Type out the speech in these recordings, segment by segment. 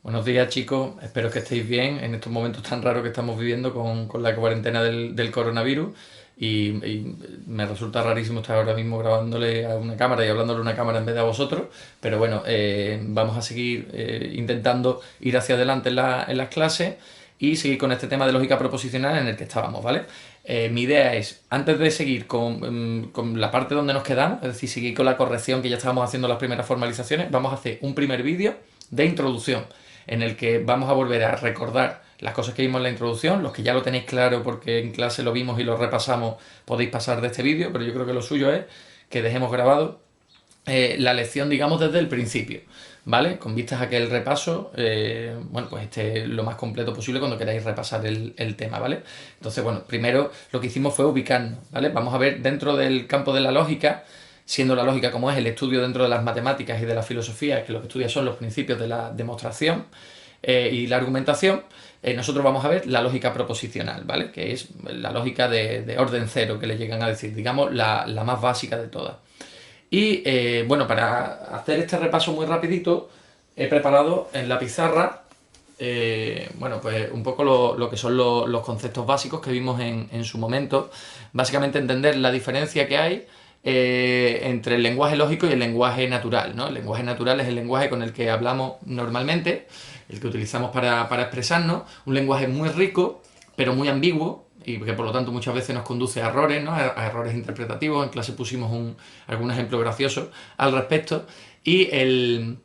Buenos días, chicos, espero que estéis bien en estos momentos tan raros que estamos viviendo con la cuarentena del coronavirus y me resulta rarísimo estar ahora mismo grabándole a una cámara y hablándole a una cámara en vez de a vosotros, pero bueno, vamos a seguir intentando ir hacia adelante en las clases y seguir con este tema de lógica proposicional en el que estábamos, ¿vale? Mi idea es, antes de seguir con la parte donde nos quedamos, es decir, seguir con la corrección que ya estábamos haciendo las primeras formalizaciones, vamos a hacer un primer vídeo de introducción en el que vamos a volver a recordar las cosas que vimos en la introducción. Los que ya lo tenéis claro porque en clase lo vimos y lo repasamos, podéis pasar de este vídeo, pero yo creo que lo suyo es que dejemos grabado la lección, digamos, desde el principio, ¿vale? Con vistas a que el repaso, bueno, pues esté lo más completo posible cuando queráis repasar el tema, ¿vale? Entonces, bueno, primero lo que hicimos fue ubicarnos, ¿vale? Vamos a ver dentro del campo de la lógica, siendo la lógica como es el estudio dentro de las matemáticas y de la filosofía, que lo que estudia son los principios de la demostración y la argumentación. Nosotros vamos a ver la lógica proposicional, ¿vale? Que es la lógica de orden cero, que le llegan a decir, digamos, la más básica de todas. Y bueno, para hacer este repaso muy rapidito, he preparado en la pizarra, bueno, pues un poco lo que son los conceptos básicos que vimos en su momento. Básicamente entender la diferencia que hay entre el lenguaje lógico y el lenguaje natural, ¿no? El lenguaje natural es el lenguaje con el que hablamos normalmente, el que utilizamos para expresarnos, un lenguaje muy rico, pero muy ambiguo, y que por lo tanto muchas veces nos conduce a errores, ¿no? A errores interpretativos. En clase pusimos algún ejemplo gracioso al respecto. Y el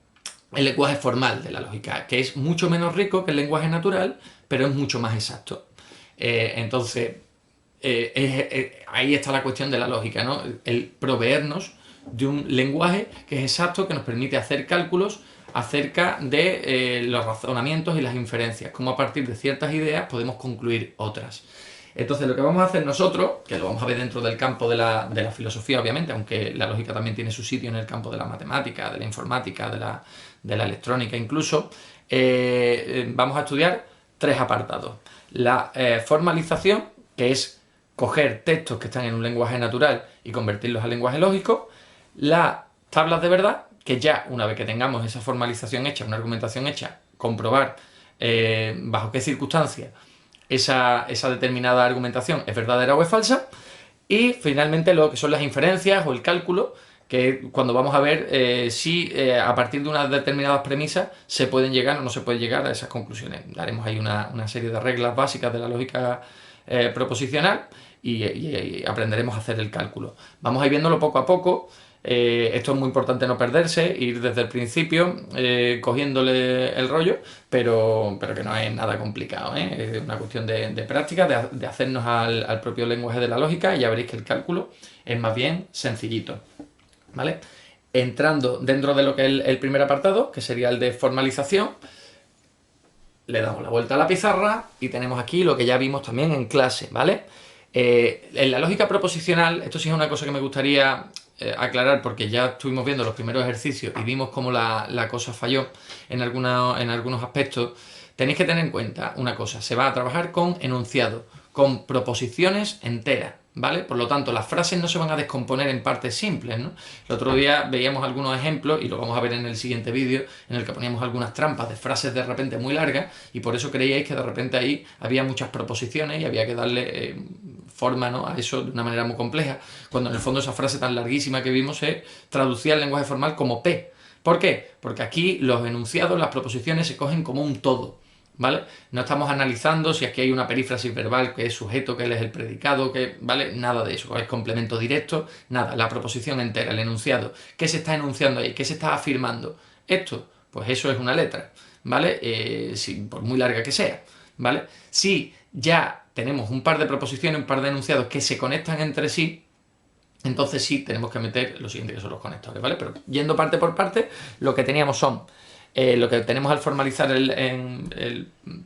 lenguaje formal de la lógica, que es mucho menos rico que el lenguaje natural, pero es mucho más exacto. Entonces, ahí está la cuestión de la lógica, ¿no? El proveernos de un lenguaje que es exacto, que nos permite hacer cálculos acerca de los razonamientos y las inferencias, cómo a partir de ciertas ideas podemos concluir otras. Entonces, lo que vamos a hacer nosotros, que lo vamos a ver dentro del campo de la filosofía, obviamente, aunque la lógica también tiene su sitio en el campo de la matemática, de la informática, de la electrónica incluso, vamos a estudiar tres apartados. La formalización, que es coger textos que están en un lenguaje natural y convertirlos al lenguaje lógico. Las tablas de verdad, que ya una vez que tengamos esa formalización hecha, una argumentación hecha, comprobar bajo qué circunstancias esa determinada argumentación es verdadera o es falsa. Y finalmente lo que son las inferencias o el cálculo, que cuando vamos a ver si a partir de unas determinadas premisas se pueden llegar o no se puede llegar a esas conclusiones. Daremos ahí una serie de reglas básicas de la lógica proposicional y aprenderemos a hacer el cálculo. Vamos a ir viéndolo poco a poco. Esto es muy importante no perderse, ir desde el principio cogiéndole el rollo, pero que no es nada complicado, ¿eh? Es una cuestión de práctica, de hacernos al propio lenguaje de la lógica, y ya veréis que el cálculo es más bien sencillito, ¿vale? Entrando dentro de lo que es el primer apartado, que sería el de formalización, le damos la vuelta a la pizarra y tenemos aquí lo que ya vimos también en clase, ¿vale? En la lógica proposicional, esto sí es una cosa que me gustaría aclarar, porque ya estuvimos viendo los primeros ejercicios y vimos cómo la cosa falló en algunos aspectos. Tenéis que tener en cuenta una cosa: se va a trabajar con enunciado, con proposiciones enteras, ¿vale? Por lo tanto, las frases no se van a descomponer en partes simples, ¿no? El otro día veíamos algunos ejemplos, y lo vamos a ver en el siguiente vídeo, en el que poníamos algunas trampas de frases de repente muy largas, y por eso creíais que de repente ahí había muchas proposiciones y había que darle forma, ¿no?, a eso de una manera muy compleja, cuando en el fondo esa frase tan larguísima que vimos se traducía al lenguaje formal como P. ¿Por qué? Porque aquí los enunciados, las proposiciones, se cogen como un todo, ¿vale? No estamos analizando si aquí hay una perífrasis verbal, que es sujeto, que él es el predicado, que, ¿vale? Nada de eso, es complemento directo, nada, la proposición entera, el enunciado. ¿Qué se está enunciando ahí? ¿Qué se está afirmando? Esto, pues eso es una letra, ¿vale? Por muy larga que sea, ¿vale? Si ya tenemos un par de proposiciones, un par de enunciados que se conectan entre sí, entonces sí tenemos que meter lo siguiente, que son los conectores, ¿vale? Pero yendo parte por parte, lo que teníamos son lo que tenemos al formalizar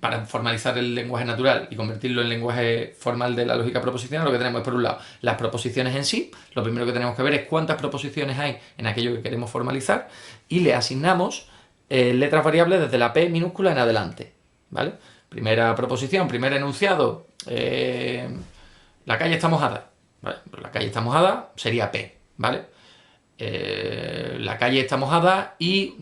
para formalizar el lenguaje natural y convertirlo en lenguaje formal de la lógica proposicional. Lo que tenemos es, por un lado, las proposiciones en sí. Lo primero que tenemos que ver es cuántas proposiciones hay en aquello que queremos formalizar, y le asignamos letras variables desde la P minúscula en adelante, ¿vale? Primera proposición, primer enunciado, la calle está mojada, ¿vale? Pues la calle está mojada sería P, ¿vale? La calle está mojada y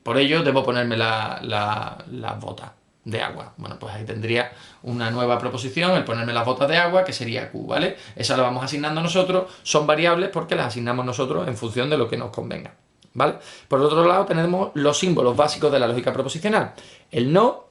Por ello debo ponerme las botas de agua. Bueno, pues ahí tendría una nueva proposición, el ponerme las botas de agua, que sería Q, ¿vale? Esa la vamos asignando nosotros, son variables porque las asignamos nosotros en función de lo que nos convenga, ¿vale? Por el otro lado tenemos los símbolos básicos de la lógica proposicional. El no,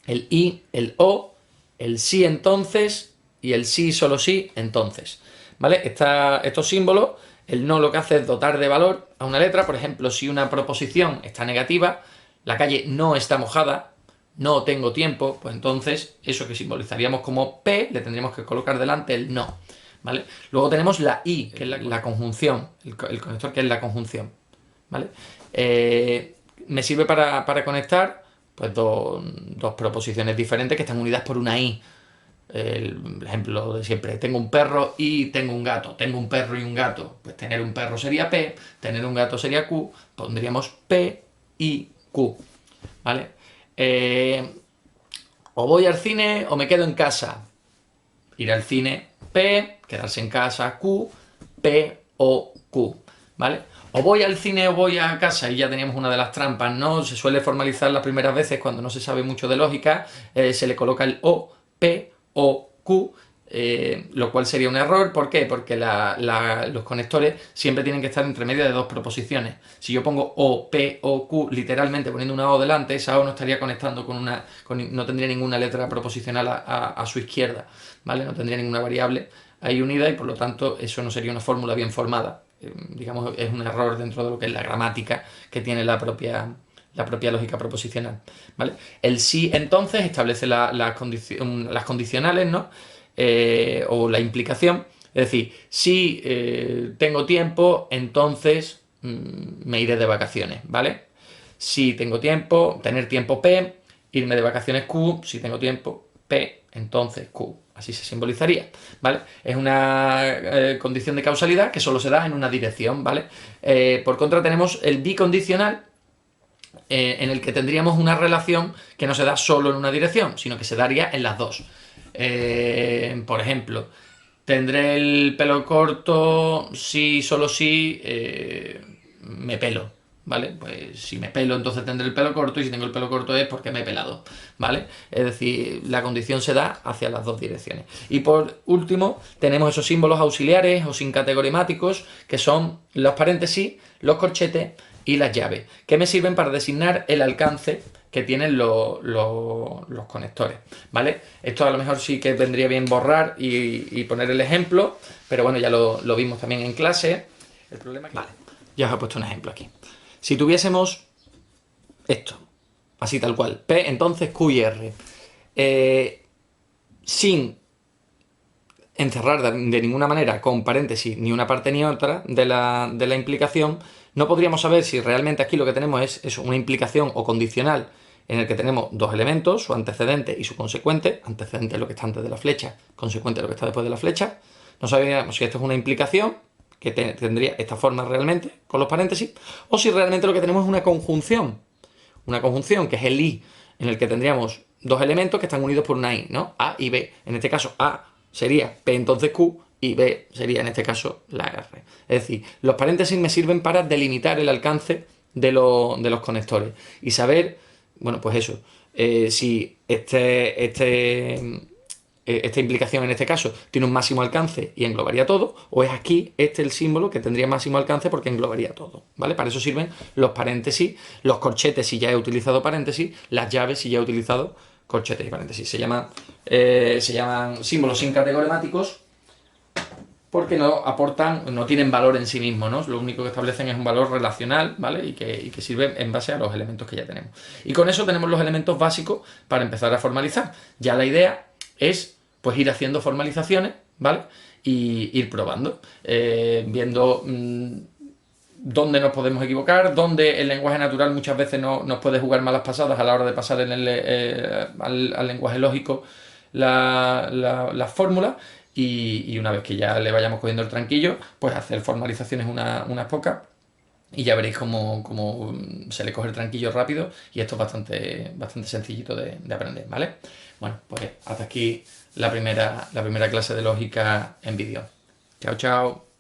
el y, el o, el sí entonces y el sí solo sí entonces, ¿vale? Estos símbolos, el no lo que hace es dotar de valor a una letra. Por ejemplo, si una proposición está negativa, la calle no está mojada, no tengo tiempo, pues entonces eso que simbolizaríamos como P, le tendríamos que colocar delante el no, ¿vale? Luego tenemos la I, que es la conjunción, el conector que es la conjunción, ¿vale? Me sirve para conectar pues dos proposiciones diferentes que están unidas por una I. El ejemplo de siempre, tengo un perro y tengo un gato, tengo un perro y un gato, pues tener un perro sería P, tener un gato sería Q, pondríamos P y Q, ¿vale? O voy al cine o me quedo en casa. Ir al cine, P, quedarse en casa, Q, P o Q, ¿vale? O voy al cine o voy a casa, y ya teníamos una de las trampas, ¿no? Se suele formalizar las primeras veces cuando no se sabe mucho de lógica, se le coloca el O, P o Q, lo cual sería un error. ¿Por qué? Porque los conectores siempre tienen que estar entre medio de dos proposiciones. Si yo pongo O, P o Q, literalmente poniendo una O delante, esa O no estaría conectando no tendría ninguna letra proposicional a su izquierda, ¿vale? No tendría ninguna variable ahí unida y por lo tanto eso no sería una fórmula bien formada. Digamos, es un error dentro de lo que es la gramática que tiene la propia lógica proposicional, ¿vale? El sí, entonces, establece las condicionales, ¿no? O la implicación, es decir, si tengo tiempo, entonces me iré de vacaciones, ¿vale? Si tengo tiempo, tener tiempo P, irme de vacaciones Q, si tengo tiempo P, entonces Q. Así se simbolizaría, ¿vale? Es una condición de causalidad que solo se da en una dirección, ¿vale? Por contra tenemos el bicondicional, en el que tendríamos una relación que no se da solo en una dirección, sino que se daría en las dos. Por ejemplo, tendré el pelo corto si solo si me pelo, ¿vale? Pues si me pelo entonces tendré el pelo corto, y si tengo el pelo corto es porque me he pelado, ¿vale? Es decir, la condición se da hacia las dos direcciones. Y por último tenemos esos símbolos auxiliares o sincategorimáticos, que son los paréntesis, los corchetes y las llaves, que me sirven para designar el alcance que tienen los conectores, ¿vale? Esto a lo mejor sí que vendría bien borrar y poner el ejemplo, pero bueno, ya lo vimos también en clase. El problema es que... Vale, ya os he puesto un ejemplo aquí. Si tuviésemos esto, así tal cual, P, entonces Q y R, sin encerrar de ninguna manera con paréntesis ni una parte ni otra de la implicación, no podríamos saber si realmente aquí lo que tenemos es eso, una implicación o condicional en el que tenemos dos elementos, su antecedente y su consecuente. Antecedente es lo que está antes de la flecha, consecuente es lo que está después de la flecha. No sabríamos si esto es una implicación que tendría esta forma realmente con los paréntesis, o si realmente lo que tenemos es una conjunción que es el I, en el que tendríamos dos elementos que están unidos por una I, ¿no? A y B. En este caso A sería P entonces Q y B sería en este caso la R. Es decir, los paréntesis me sirven para delimitar el alcance de los conectores y saber, bueno, pues eso, si esta implicación en este caso tiene un máximo alcance y englobaría todo, o es aquí el símbolo que tendría máximo alcance porque englobaría todo, ¿vale? Para eso sirven los paréntesis, los corchetes si ya he utilizado paréntesis, las llaves si ya he utilizado corchetes y paréntesis. Se llaman símbolos sincategorimáticos porque no tienen valor en sí mismos, ¿no? Lo único que establecen es un valor relacional, ¿vale? Y que sirve en base a los elementos que ya tenemos. Y con eso tenemos los elementos básicos para empezar a formalizar. Ya la idea es, pues, ir haciendo formalizaciones, ¿vale? Y ir probando, viendo dónde nos podemos equivocar, dónde el lenguaje natural muchas veces nos puede jugar malas pasadas a la hora de pasar al lenguaje lógico las fórmulas. Y una vez que ya le vayamos cogiendo el tranquillo, pues hacer formalizaciones unas pocas y ya veréis cómo se le coge el tranquillo rápido, y esto es bastante sencillito de aprender, ¿vale? Bueno, pues hasta aquí la primera clase de lógica en vídeo. Chao, chao.